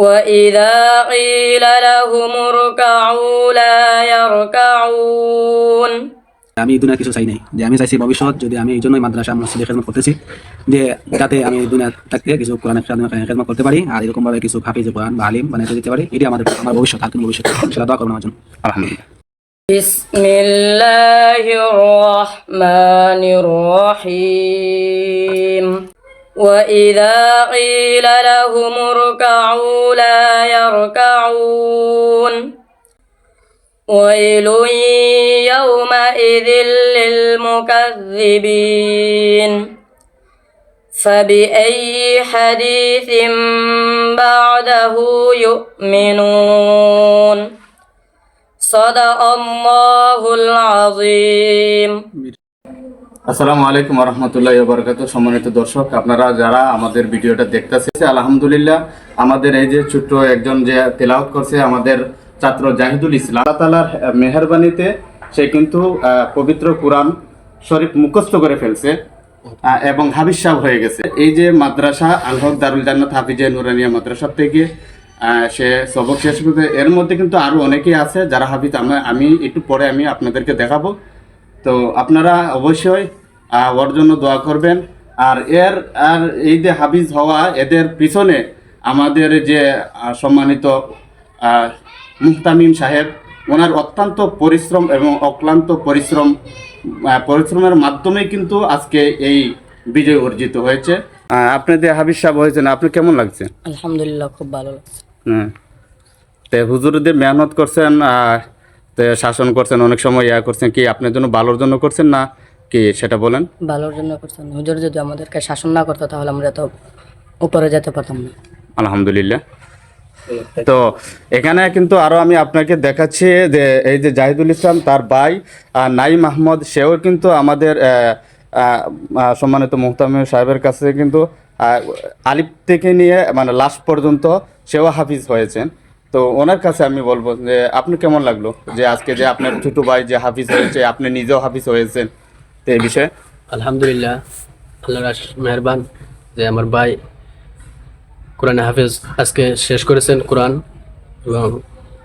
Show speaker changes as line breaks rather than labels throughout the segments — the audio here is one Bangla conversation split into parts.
وإذا قيل لهم اركعوا لا يركعون
আমি এই দুনিয়ার কিছু চাই নাই, যে আমি চাইছি ভবিষ্যৎ, যদি আমি এই জন্যই মাদ্রাসা মসজিদে খেদমত করতেছি, যে যাতে আমি দুনিয়া থাকতে কিছু কোরআনের খেদমত করতে পারি আর এরকম ভাবে কিছু হাফিজ কোরআন বা আলিম বানাতে দিতে পারি। এটি আমার ভবিষ্যৎ, আর কোনো ভবিষ্যৎ সেটা দোয়া করবেন আমার জন্য। আলহামদুলিল্লাহ।
বিসমিল্লাহির রহমানির রহিম وإذا قيل لهم اركعوا لا يركعون ويل يومئذ للمكذبين فبأي حديث بعده يؤمنون صدق الله العظيم।
আসসালামু আলাইকুম ওয়া রাহমাতুল্লাহি ওয়া বারাকাতুহু। সম্মানিত দর্শক, আপনারা যারা আমাদের ভিডিওটা দেখতেছেন, আলহামদুলিল্লাহ আমাদের এই যে ছোট্ট একজন যে তেলাওয়াত করছে আমাদের ছাত্র জাহিদুল ইসলাম, আল্লাহ তাআলার মেহেরবানিতে সে কিন্তু পবিত্র কোরআন শরীফ মুখস্থ করে ফেলছে এবং হাফিজ সাহেব হয়ে গেছে। এই যে মাদ্রাসা আল হক দারুল জান্নাত হাফিজে নুরানিয়া মাদ্রাসা থেকে সে সবক শেষ করতে, এর মধ্যে কিন্তু আরো অনেকেই আছে যারা হাফিজ। আমি একটু পরে আমি আপনাদেরকে দেখাবো, তো আপনারা অবশ্যই ওর জন্য দোয়া করবেন। আর এই যে হাফিজ হওয়া, এদের পিছনে আমাদের যে সম্মানিত মুহতামিম সাহেব, ওনার অত্যন্ত পরিশ্রম এবং অক্লান্ত পরিশ্রমের মাধ্যমে কিন্তু আজকে এই বিজয় অর্জিত হয়েছে। আপনি যে হাফিজ সাহেব হয়েছেন, আপনি কেমন লাগছে?
আলহামদুলিল্লাহ, খুব ভালো লাগছে।
তো হুজুরদের মেহনত করছেন, শাসন করছেন, অনেক সময় করছেন, কি আপনার জন্য ভালোর জন্য করছেন না কি সেটা বলেন?
ভালোর জন্য করছেন। হুজুর যদি আমাদেরকে শাসন না করতো তাহলে আমরা তো উপরে যেতে পারতাম না।
আলহামদুলিল্লাহ। তো এখানে কিন্তু আরো আমি আপনাকে দেখাচ্ছি যে এই যে জাহিদুল ইসলাম, তার ভাই নাইম আহমদ, সেও কিন্তু আমাদের সম্মানিত মুহতামিম সাহেবের কাছে কিন্তু আলিফ থেকে নিয়ে মানে লাস্ট পর্যন্ত সেও হাফিজ হয়েছেন। তো ওনার কাছে আমি বলবো যে আপনি কেমন লাগলো যে আজকে যে আপনার ছোট ভাই যে হাফিজ হয়েছে, আপনি নিজেও হাফিজ হয়েছেন, তো এই বিষয়ে?
আলহামদুলিল্লাহ, আল্লাহর মেহেরবান যে আমার ভাই কোরআন হাফিজ আজকে শেষ করেছেন কোরআন, এবং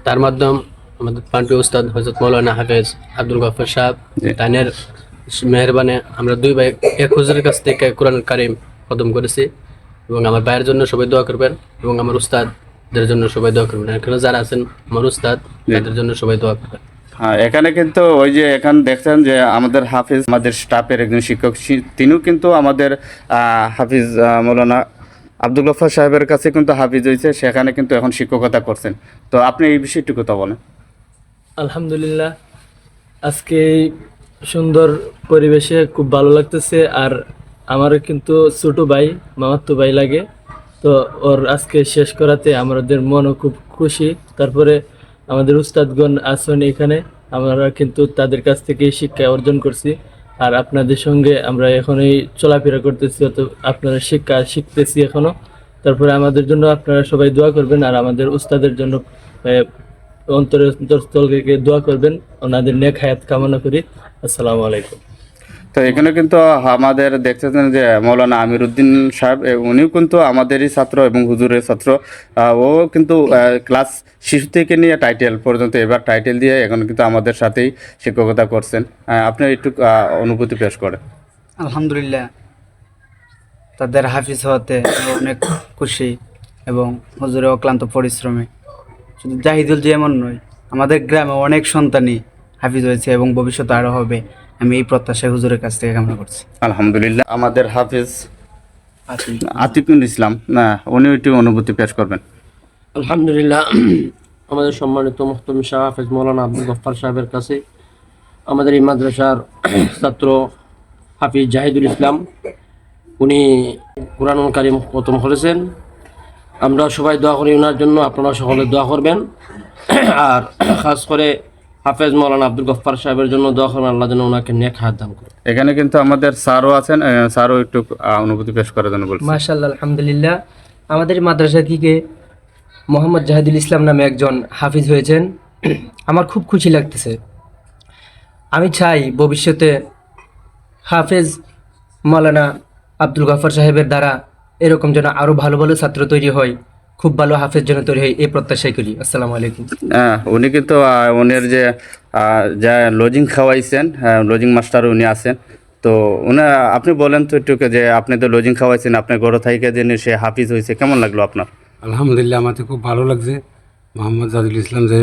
তার মাধ্যমে আমাদের পান্টু উস্তাদ হযরত মাওলানা হাফিজ আব্দুল গফফার সাহেব তানের মেহেরবানে আমরা দুই ভাই এক হুজুরের কাছ থেকে কোরআন কারীম খতম করেছি। এবং আমার ভাইয়ের জন্য সবাই দোয়া করবেন এবং আমার উস্তাদদের জন্য সবাই দোয়া করবেন। এখানে যারা আছেন আমার উস্তাদ, তাদের জন্য সবাই দোয়া করবেন।
হ্যাঁ, এখানে কিন্তু ওই যে এখানে দেখছেন যে আমাদের হাফিজ, আমাদের স্টাফের একজন শিক্ষক, তিনিও কিন্তু আমাদের হাফিজ মাওলানা আব্দুল গফফার সাহেবের কাছে কিন্তু হাফিজ হয়েছে, সেখানে কিন্তু এখন শিক্ষকতা করছেন। তো আপনি এই বিষয়টি কথা বলেন।
আলহামদুলিল্লাহ, আজকে এই সুন্দর পরিবেশে খুব ভালো লাগতেছে। আর আমার কিন্তু ছোট ভাই, মামাতো ভাই লাগে, তো ওর আজকে শেষ করাতে আমাদের মনও খুব খুশি। তারপরে আমাদের উস্তাদগণ আছেন এখানে, আমরা কিন্তু তাদের কাছ থেকে শিক্ষা অর্জন করছি। আর আপনাদের সঙ্গে আমরা এখনই চলাফেরা করতেছি, তো আপনারা শিক্ষা শিখতেছি এখনো। তারপরে আমাদের জন্য আপনারা সবাই দোয়া করবেন, আর আমাদের উস্তাদের জন্য অন্তরস্থল থেকে দোয়া করবেন। ওনাদের নেক হায়াত কামনা করি। আসসালামু আলাইকুম।
তো এখানে কিন্তু আমাদের দেখতেছেন যে মৌলানা আমির উদ্দিন সাহেব, উনিও কিন্তু আমাদেরই ছাত্র এবং হুজুরের ছাত্র। ও কিন্তু ক্লাস শিশু থেকে নিয়ে টাইটেল পর্যন্ত, এবার টাইটেল দিয়ে এখন কিন্তু আমাদের সাথেই শিক্ষকতা করছেন। আপনি একটু অনুভূতি পেশ করেন।
আলহামদুলিল্লাহ, তাদের হাফিজ হওয়াতে অনেক খুশি এবং হুজুরের অক্লান্ত পরিশ্রমে। শুধু জাহিদুল যে এমন নয়, আমাদের গ্রামে অনেক সন্তানই হাফিজ হয়েছে এবং ভবিষ্যতে আরও হবে, আমি এই প্রত্যাশায় হুজুরের কাছ থেকে কামনা করছি।
আলহামদুলিল্লাহ। আমাদের হাফিজ আতিকুল ইসলাম, না উনিও একটু অনুভূতি পেশ করবেন।
আলহামদুলিল্লাহ, আমাদের সম্মানিত মুহতামিম শাহ হাফিজ মাওলানা আব্দুল গফফার সাহেবের কাছে আমাদের এই মাদ্রাসার ছাত্র হাফিজ জাহিদুল ইসলাম, উনি কোরআনুল কারীম খতম করেছেন। আমরা সবাই দোয়া করি ওনার জন্য, আপনারা সকলে দোয়া করবেন। আর খাস করে হাফেজ মাওলানা আব্দুল গফফার সাহেবের জন্য দোয়া করবেন, আল্লাহ যেন ওনাকে নেক হায়াত দান করে।
এখানে কিন্তু আমাদের স্যারও আছেন, স্যারও একটু অনুভূতি পেশ করার জন্য বলছি।
মাশাআল্লাহ, আলহামদুলিল্লাহ, আমাদের মাদ্রাসা থেকে মোহাম্মদ জাহিদুল ইসলাম নামে একজন হাফিজ হয়েছেন। আমার খুব খুশি লাগতেছে। আমি চাই ভবিষ্যতে হাফেজ মাওলানা আব্দুল গফফার সাহেবের দ্বারা এরকম যেন আরও ভালো ভালো ছাত্র তৈরি হয়, খুব ভালো হাফেজ যেন তৈরি হয় এই প্রত্যাশাই করি। আসসালামু আলাইকুম।
উনি কিন্তু উনির যে যা লজিং খাওয়াইছেন, লজিং মাস্টার উনি আছেন, তো উনি আপনি বলেন তো একটু যে আপনি তো লজিং খাওয়াইছেন, আপনার ঘর থেকে যে সে হাফিজ হয়েছে, কেমন লাগলো আপনার?
আলহামদুলিল্লাহ, আমাদের খুব ভালো লাগছে মোহাম্মদ জাহিদুল ইসলাম যে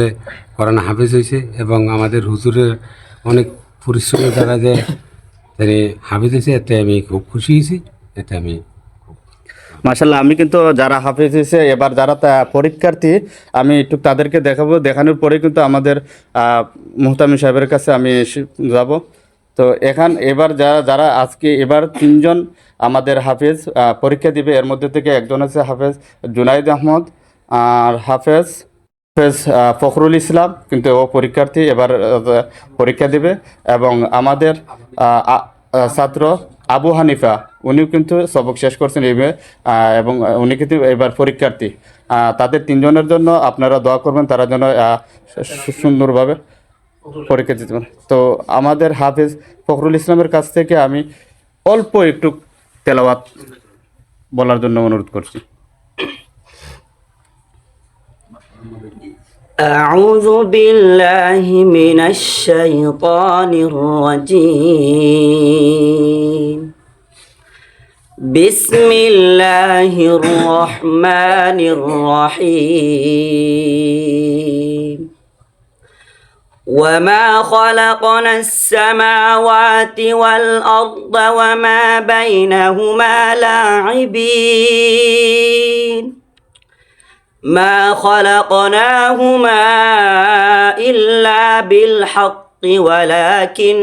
কোরআন হাফেজ হয়েছে, এবং আমাদের হুজুরের অনেক পরিশ্রমের দ্বারা যে তিনি হাফেজ হয়েছে, এতে আমি খুব খুশি হয়েছি। এতে আমি
মাশাল্লাহ, আমি কিন্তু যারা হাফেজ হয়েছে এবার যারা পরীক্ষার্থী, আমি একটু তাদেরকে দেখাবো, দেখানোর পরে কিন্তু আমাদের মুহতামি সাহেবের কাছে আমি যাব। তো এবার যারা আজকে এবার 3 জন আমাদের হাফেজ পরীক্ষা দিবে, এর মধ্যে থেকে একজন আছে হাফেজ জুনাইদ আহমদ, আর হাফেজ ফখরুল ইসলাম, কিন্তু ও পরীক্ষার্থী, এবার পরীক্ষা দিবে। এবং আমাদের ছাত্র আবু হানিফা, উনিও কিন্তু সবক শেষ করছেন এবং উনি কিন্তু এবার পরীক্ষার্থী। তাদের 3 জনের জন্য আপনারা দোয়া করবেন, তারা যেন সুন্দরভাবে পরীক্ষা দিতে পারে। তো আমাদের হাফেজ ফখরুল ইসলামের কাছ থেকে আমি অল্প একটু তেলাওয়াত বলার জন্য অনুরোধ করছি।
أعوذ بالله من الشيطان الرجيم. بسم الله الرحمن الرحيم. وما خلقنا السماوات والأرض وما بينهما لاعبين. ما خلقناهما إلا بالحق ولكن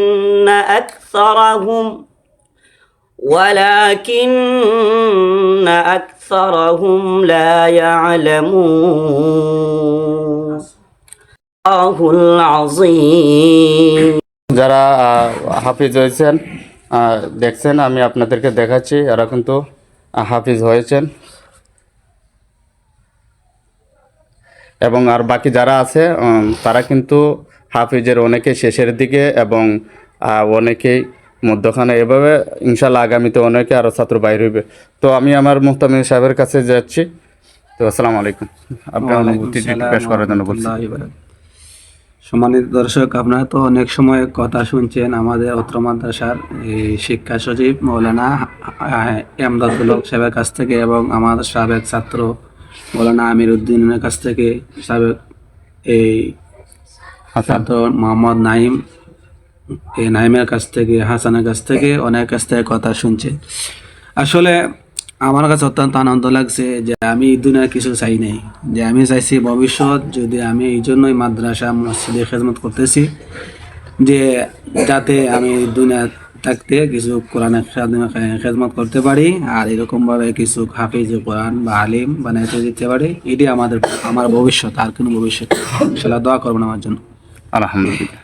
أكثرهم لا يعلمون. الله العظيم.
যারা হাফিজ হয়েছেন দেখছেন, আমি আপনাদেরকে দেখাচ্ছি, এরা কিন্তু হাফিজ হয়েছেন। এবং আর বাকি যারা আছে তারা কিন্তু হাফিজের অনেকে শেষের দিকে এবং অনেকেই মধ্যখানে, এভাবে ইনশাল্লাহ আগামীতে অনেকে আরও ছাত্র বাইর হইবে। তো আমি আমার মুহতামিম সাহেবের কাছে যাচ্ছি। তো আসসালামু আলাইকুম, আপনার অনুভূতি পেশ করার জন্য বলছি।
সম্মানিত দর্শক, আপনারা তো অনেক সময় কথা শুনছেন আমাদের অত্র মাদ্রাসার এই শিক্ষা সচিব মৌলানা এমদাদুল হক সাহেবের কাছ থেকে, এবং আমার সাবেক ছাত্র মৌলানা আমির উদ্দিনের কাছ থেকে, সাবেক এই ছাত্র মোহাম্মদ নাইম, এই নাইমের কাছ থেকে, হাসানের কাছ থেকে, অনেক কাছ থেকে কথা শুনছে। আসলে আমার কাছে অত্যন্ত আনন্দ লাগছে যে আমি এই দুনিয়ার কিছু চাই নাই, যে আমি চাইছি ভবিষ্যৎ, যদি আমি এই জন্যই মাদ্রাসা মসজিদে খেদমত করতেছি, যে যাতে আমি দুনিয়া থাকতে কিছু কোরআনের খেদমত করতে পারি, আর এরকমভাবে কিছু হাফিজ কোরআন বা আলিম বানাইতে দিতে পারি। এটি আমার ভবিষ্যৎ, আর কোনো ভবিষ্যৎ। ইনশাআল্লাহ দোয়া করবেন আমার জন্য।
আলহামদুলিল্লাহ।